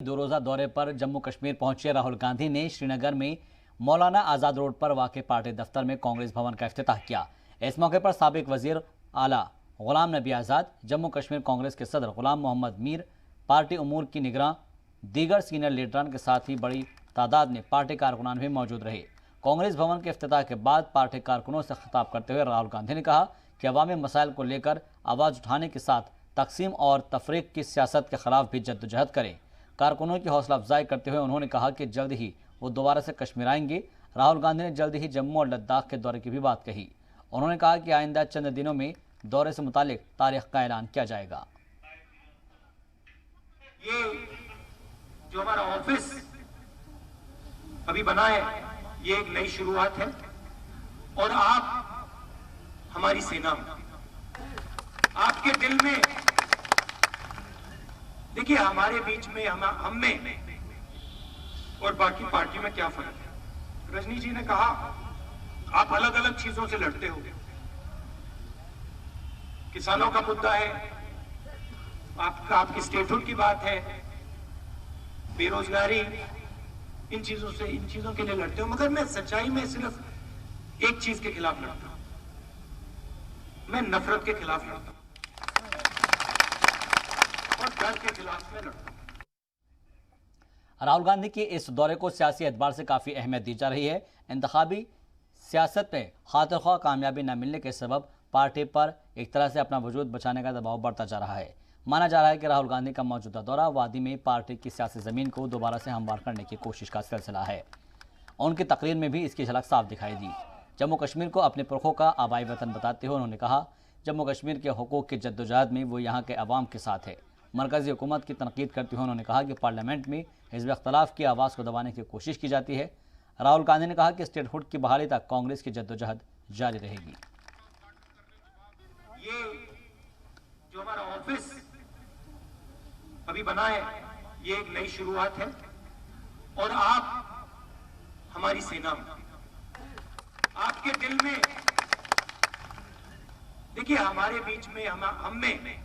दो रोजा दौरे पर जम्मू कश्मीर पहुंचे राहुल गांधी ने श्रीनगर में मौलाना आजाद रोड पर वाक़ पार्टी दफ्तर में कांग्रेस भवन का इफ्तिताह किया। इस मौके पर साबिक वजीर आला गुलाम नबी आज़ाद, जम्मू कश्मीर कांग्रेस के सदर गुलाम मोहम्मद मीर, पार्टी उमूर की निगरान दीगर सीनियर लीडरान के साथ ही बड़ी तादाद में पार्टी कारकुनान भी मौजूद रहे। कांग्रेस भवन के इफ्तिताह के बाद पार्टी कारकुनों से खिताब करते हुए राहुल गांधी ने कहा कि अवामी मसाइल को लेकर आवाज़ उठाने के साथ तकसीम और तफरीक की सियासत के खिलाफ भी जद्दोजहद करें। कारकुनों की हौसला अफजाई करते हुए उन्होंने कहा कि जल्द ही वो दोबारा से कश्मीर आएंगे। राहुल गांधी ने जल्द ही जम्मू और लद्दाख के दौरे की भी बात कही। उन्होंने कहा कि आइंदा चंद दिनों में दौरे से मुतालिक तारीख का ऐलान किया जाएगा। ये जो हमारा ऑफिस अभी बना है, ये एक नई शुरुआत है और आप हमारी सेना में, आपके दिल में, देखिए हमारे बीच में हम में और बाकी पार्टी में क्या फर्क है। रजनी जी ने कहा आप अलग अलग चीजों से लड़ते हो। किसानों का मुद्दा है, आपकी स्टेटहुड की बात है, बेरोजगारी, इन चीजों के लिए लड़ते हो। मगर मैं सच्चाई में सिर्फ एक चीज के खिलाफ लड़ता हूं, मैं नफरत के खिलाफ लड़ता हूं और डर के खिलाफ मैं लड़ता हूं। राहुल गांधी के इस दौरे को सियासी एतबार से काफ़ी अहमियत दी जा रही है। इंतखाबी सियासत में खातिर ख्वाह कामयाबी न मिलने के सबब पार्टी पर एक तरह से अपना वजूद बचाने का दबाव बढ़ता जा रहा है। माना जा रहा है कि राहुल गांधी का मौजूदा दौरा वादी में पार्टी की सियासी ज़मीन को दोबारा से हमवार करने की कोशिश का सिलसिला है। उनकी तकरीर में भी इसकी झलक साफ दिखाई दी। जम्मू कश्मीर को अपने पुरखों का आबाई वतन बताते हुए उन्होंने कहा, जम्मू कश्मीर के हकूक़ की जद्दोजहद में वो यहाँ के अवाम के साथ है। मरकज़ी हुकूमत की तनकीद करते हुए उन्होंने कहा कि पार्लियामेंट में हिज़्ब इख्तलाफ की आवाज़ को दबाने की कोशिश की जाती है। राहुल गांधी ने कहा कि स्टेटहुड की बहाली तक कांग्रेस की जद्दोजहद जारी रहेगी। ये जो हमारा ऑफिस अभी बना है, ये एक नई शुरुआत है और आप हमारी सेना में, आपके दिल में, देखिए हमारे बीच में हम में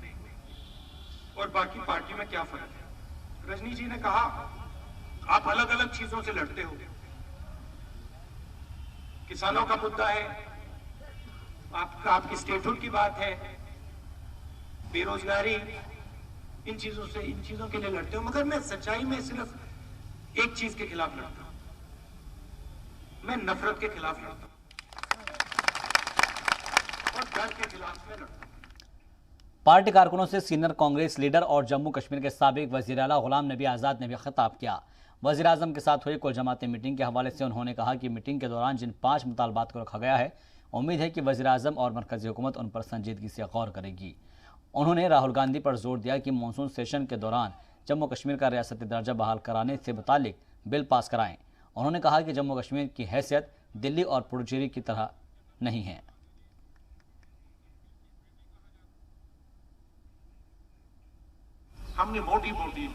और बाकी पार्टी में क्या फर्क है। रजनी जी ने कहा आप अलग अलग चीजों से लड़ते हो। किसानों का मुद्दा है, आपकी स्टेटहुड की बात है, बेरोजगारी, इन चीजों के लिए लड़ते हो। मगर मैं सच्चाई में सिर्फ एक चीज के खिलाफ लड़ता हूं, मैं नफरत के खिलाफ लड़ता हूं और डर के खिलाफ मैं लड़ता हूं। पार्टी कारकुनों से सीनियर कांग्रेस लीडर और जम्मू कश्मीर के साबिक वजीर आला गुलाम नबी आज़ाद ने भी खिताब किया। वज़ीर आज़म के साथ हुई कुल जमाती मीटिंग के हवाले से उन्होंने कहा कि मीटिंग के दौरान जिन 5 मुतालबात को रखा गया है, उम्मीद है कि वज़ीर आज़म और मरकज़ी हुकूमत उन पर संजीदगी से गौर करेगी। उन्होंने राहुल गांधी पर जोर दिया कि मानसून सेशन के दौरान जम्मू कश्मीर का रियासती दर्जा बहाल कराने से मुतालिक बिल पास कराएं। उन्होंने कहा कि जम्मू कश्मीर की हैसियत दिल्ली और पुडुचेरी की तरह नहीं है। हमने मोटी मोटी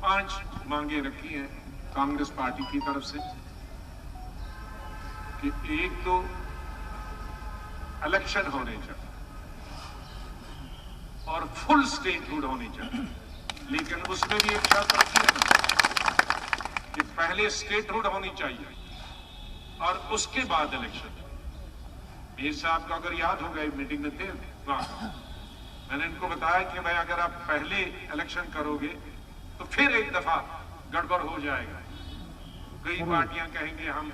5 मांगे रखी हैं कांग्रेस पार्टी की तरफ से कि एक तो इलेक्शन होने चाहिए और फुल स्टेटहुड होनी चाहिए, लेकिन उसमें भी एक शर्त रखी है कि पहले स्टेटहुड होनी चाहिए और उसके बाद इलेक्शन। मीर साहब को अगर याद होगा मीटिंग में थे, मैंने इनको बताया कि भाई अगर आप पहले इलेक्शन करोगे तो फिर एक दफा गड़बड़ हो जाएगा। कई पार्टियां कहेंगे हम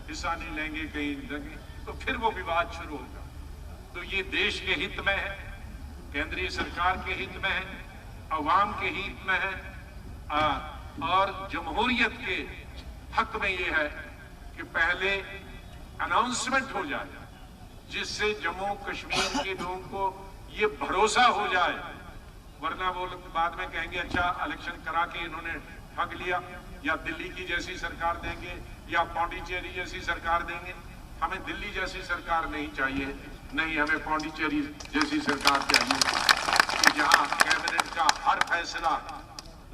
हिस्सा नहीं लेंगे, कहीं लेंगे, तो फिर वो विवाद शुरू होगा। तो ये देश के हित में है, केंद्रीय सरकार के हित में है, अवाम के हित में है और जमहूरियत के हक में ये है कि पहले अनाउंसमेंट हो जाए, जिससे जम्मू कश्मीर के लोगों को ये भरोसा हो जाए। वरना वो बाद में कहेंगे अच्छा इलेक्शन करा के इन्होंने ठग लिया, या दिल्ली की जैसी सरकार देंगे या पौंडीचेरी जैसी सरकार देंगे। हमें दिल्ली जैसी सरकार नहीं चाहिए, नहीं हमें पौंडीचेरी जैसी सरकार चाहिए कि जहां कैबिनेट का हर फैसला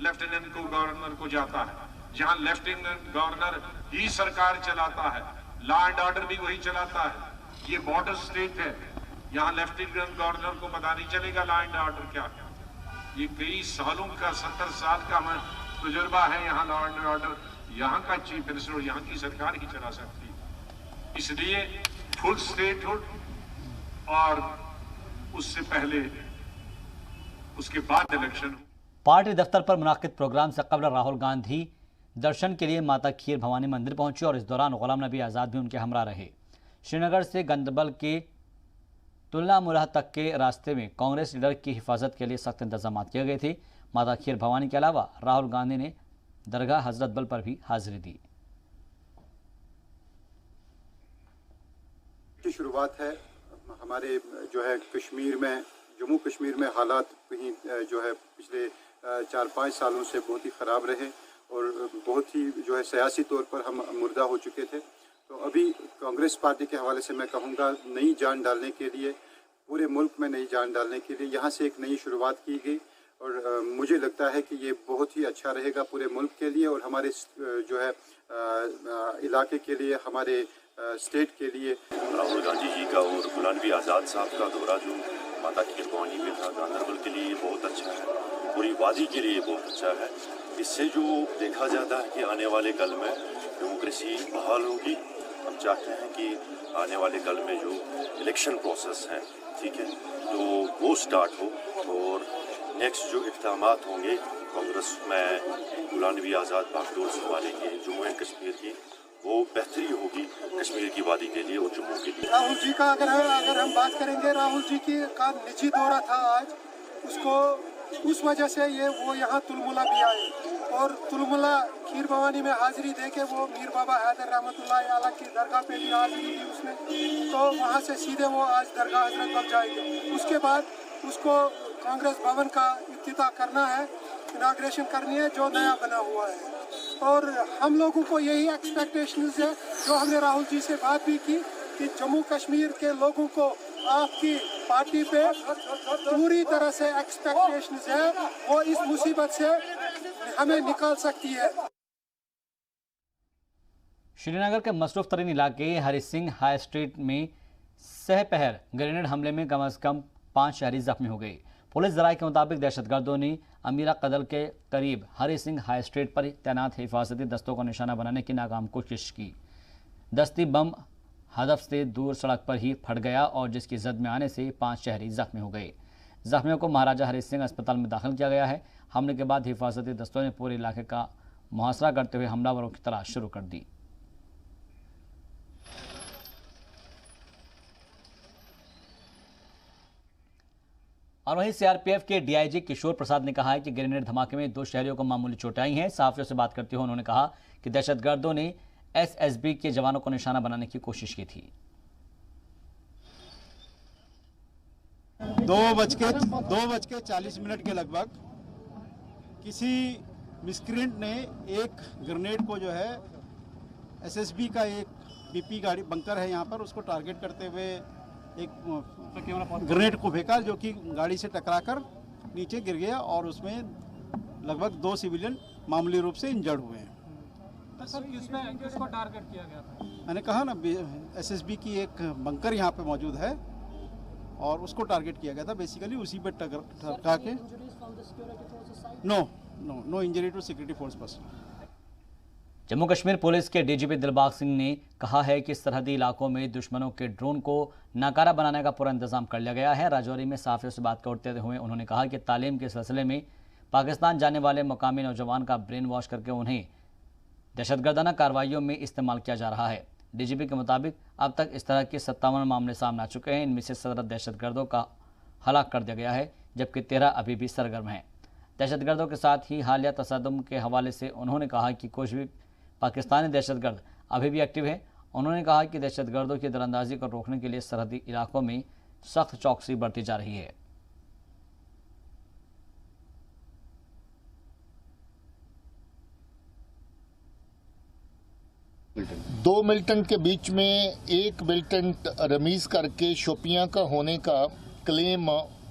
लेफ्टिनेंट गवर्नर को जाता है, जहां लेफ्टिनेंट गवर्नर ही सरकार चलाता है, लॉ एंड ऑर्डर भी वही चलाता है। ये बॉर्डर स्टेट है, यहाँ लेफ्टिनेंट गवर्नर को पता नहीं चलेगा लॉ एंड ऑर्डर क्या है। ये कई सालों का 70 साल का तजुर्बा है, यहाँ लॉ एंड ऑर्डर यहाँ का चीफ मिनिस्टर और यहाँ की सरकार ही चला सकती है। इसलिए फुल स्टेटहुड और उससे पहले उसके बाद इलेक्शन। पार्टी दफ्तर पर मुनाकिद प्रोग्राम से कबल राहुल गांधी दर्शन के लिए माता खीर भवानी मंदिर पहुंचे और इस दौरान गुलाम नबी आज़ाद भी उनके हमरा रहे। श्रीनगर से गंदरबल के तुल्ला मुराह तक के रास्ते में कांग्रेस लीडर की हिफाजत के लिए सख्त इंतजाम किए गए थे। माता खीर भवानी के अलावा राहुल गांधी ने दरगाह हजरत बल पर भी हाजिरी दी। की शुरुआत है हमारे जो है कश्मीर में, जम्मू कश्मीर में हालात कहीं जो है पिछले 4-5 सालों से बहुत ही ख़राब रहे और बहुत ही जो है सियासी तौर पर हम मुर्दा हो चुके थे। तो अभी कांग्रेस पार्टी के हवाले से मैं कहूँगा नई जान डालने के लिए, पूरे मुल्क में नई जान डालने के लिए यहाँ से एक नई शुरुआत की गई और मुझे लगता है कि ये बहुत ही अच्छा रहेगा पूरे मुल्क के लिए और हमारे जो है इलाके के लिए, हमारे स्टेट के लिए। राहुल गांधी जी का और गुलाम नबी आज़ाद साहब का दौरा जो माता खीर भवानी में था, गांधरबल के लिए बहुत अच्छा है, पूरी वादी के लिए बहुत अच्छा है। इससे जो देखा जाता है कि आने वाले कल में डेमोक्रेसी बहाल होगी। हम चाहते हैं कि आने वाले कल में जो इलेक्शन प्रोसेस है, ठीक है, तो वो स्टार्ट हो और नेक्स्ट जो इक़दामात होंगे कांग्रेस में गुलाम नबी आज़ाद बागडोर संभालेंगे के जम्मू एंड कश्मीर की, वो बेहतरी होगी कश्मीर की वादी के लिए और जम्मू के लिए। राहुल जी का अगर हम बात करेंगे, राहुल जी की का निजी दौरा था आज, उसको उस वजह से वो यहाँ तुलमुला भी आए और तुलमुला खीर भवानी में हाजिरी दे के वो मीर बाबा हैदर रहमतुल्लाह अलैह की दरगाह पे भी हाजिरी दी उसने। तो वहाँ से सीधे वो आज दरगाह हजरत बल जाएंगे। उसके बाद उसको कांग्रेस भवन का इफ्तिताह करना है, इनाग्रेशन करनी है जो नया बना हुआ है। और हम लोगों को यही एक्सपेक्टेशंस है जो हमने राहुल जी से बात भी की कि जम्मू कश्मीर के लोगों को आपकी पार्टी पे पूरी तरह से एक्सपेक्टेशंस है, वो इस मुसीबत से हमें निकाल सकती है। श्रीनगर के मसरूफ तरीन इलाके हरी सिंह हाई स्ट्रीट में सहपहर ग्रेनेड हमले में कम से कम 5 शहरी जख्मी हो गए। पुलिस जराये के मुताबिक दहशतगर्दों ने अमीरा कदल के करीब हरी सिंह हाई स्ट्रीट पर तैनात हिफाजती दस्तों को निशाना बनाने की नाकाम कोशिश की। दस्ती बम हदफ से दूर सड़क पर ही फट गया और जिसकी जद में आने से 5 शहरी जख्मी हो गए। जख्मियों को महाराजा हरी सिंह अस्पताल में दाखिल किया गया है। हमले के बाद हिफाजती दस्तों ने पूरे इलाके का मुहासरा करते हुए हमलावरों की तलाश शुरू कर दी। और वहीं सीआरपीएफ के डीआईजी किशोर प्रसाद ने कहा है कि ग्रेनेड धमाके में 2 शहरियों को मामूली चोटें आई हैं। सहाफियों से बात करते हुए उन्होंने कहा कि दहशतगर्दों ने एसएसबी के जवानों को निशाना बनाने की कोशिश की थी। 2:40 के लगभग किसी मिस्क्रिएंट ने एक ग्रेनेड को जो है एसएसबी का एक बीपी गाड़ी बंकर है यहाँ पर, उसको टारगेट करते हुए एक ग्रेनेड को फेंका जो कि गाड़ी से टकराकर नीचे गिर गया और उसमें लगभग 2 सिविलियन मामूली रूप से इंजर्ड हुए हैं। तो सर किसको टारगेट किया गया था? मैंने कहा ना, एसएसबी की एक बंकर यहाँ पे मौजूद है और उसको टारगेट किया गया था। बेसिकली उसी पे टकरा के no injury to security force person. Jammu Kashmir police के डीजीपी दिलबाग सिंह ने कहा है कि सरहदी इलाकों में दुश्मनों के ड्रोन को नाकारा बनाने का पूरा इंतजाम कर लिया गया है। राजौरी में सहाफियों से बात करते हुए उन्होंने कहा कि तालीम के सिलसिले में पाकिस्तान जाने वाले मुकामी नौजवान का ब्रेन वॉश करके उन्हें दहशतगर्दाना कार्रवाइयों में इस्तेमाल किया जा रहा है। डीजीपी के मुताबिक अब तक इस तरह के 57 मामले सामने आ चुके हैं। इनमें से 17 दहशतगर्दों का हलाक कर दिया गया है, जबकि 13 अभी भी सरगर्म हैं। दहशतगर्दों के साथ ही हालिया तसद्दुम के हवाले से उन्होंने कहा कि कुछ भी पाकिस्तानी दहशतगर्द अभी भी एक्टिव है। उन्होंने कहा कि दहशतगर्दों की दरअंदाजी को रोकने के लिए सरहदी इलाकों में सख्त चौकसी बरती जा रही है। दो मिलिटेंट के बीच में एक मिलिटेंट रमीज करके शोपियां का होने का क्लेम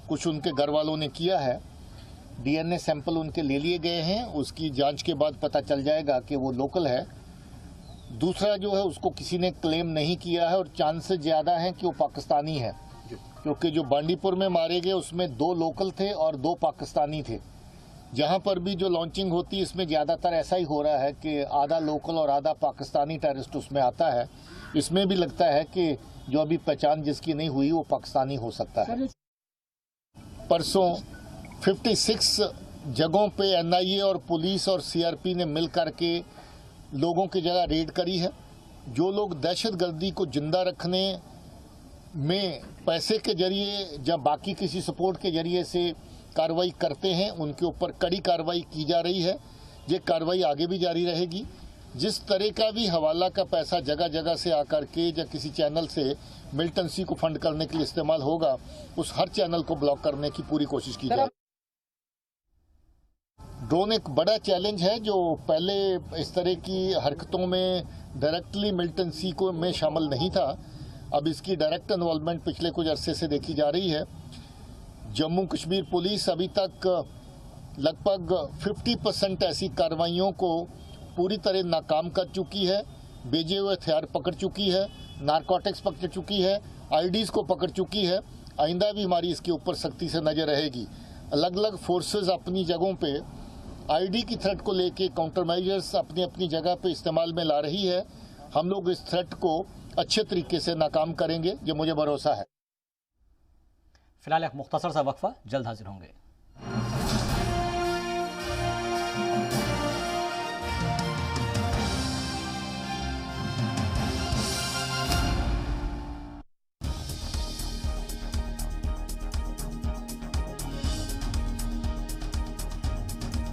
कुछ उनके घर वालों ने किया है। डीएनए सैंपल उनके ले लिए गए हैं, उसकी जांच के बाद पता चल जाएगा कि वो लोकल है। दूसरा जो है उसको किसी ने क्लेम नहीं किया है और चांसेस ज़्यादा हैं कि वो पाकिस्तानी है, क्योंकि जो बांडीपुर में मारे गए उसमें 2 लोकल थे और 2 पाकिस्तानी थे। जहां पर भी जो लॉन्चिंग होती है इसमें ज़्यादातर ऐसा ही हो रहा है कि आधा लोकल और आधा पाकिस्तानी टेररिस्ट उसमें आता है। इसमें भी लगता है कि जो अभी पहचान जिसकी नहीं हुई वो पाकिस्तानी हो सकता है। परसों 56 जगहों पे एनआईए और पुलिस और सीआरपी ने मिल करके लोगों की जगह रेड करी है। जो लोग दहशतगर्दी को जिंदा रखने में पैसे के जरिए या बाकी किसी सपोर्ट के जरिए से कार्रवाई करते हैं उनके ऊपर कड़ी कार्रवाई की जा रही है। ये कार्रवाई आगे भी जारी रहेगी। जिस तरह का भी हवाला का पैसा जगह जगह से आकर के या किसी चैनल से मिलिटेंसी को फंड करने के लिए इस्तेमाल होगा, उस हर चैनल को ब्लॉक करने की पूरी कोशिश की जाए। ड्रोन एक बड़ा चैलेंज है जो पहले इस तरह की हरकतों में डायरेक्टली मिलिटेंसी को में शामिल नहीं था। अब इसकी डायरेक्ट इन्वॉल्वमेंट पिछले कुछ अरसे से देखी जा रही है। जम्मू कश्मीर पुलिस अभी तक लगभग 50% ऐसी कार्रवाइयों को पूरी तरह नाकाम कर चुकी है। बेचे हुए हथियार पकड़ चुकी है, नारकोटिक्स पकड़ चुकी है, आईडीज को पकड़ चुकी है। आइंदा भी हमारी इसके ऊपर सख्ती से नजर रहेगी। अलग अलग फोर्सेस अपनी जगहों पे आईडी की थ्रेट को लेके काउंटर मेजर्स अपनी अपनी जगह पे इस्तेमाल में ला रही है। हम लोग इस थ्रेट को अच्छे तरीके से नाकाम करेंगे, ये मुझे भरोसा है। फिलहाल एक मुख्तसर सा वक्फा, जल्द हाजिर होंगे।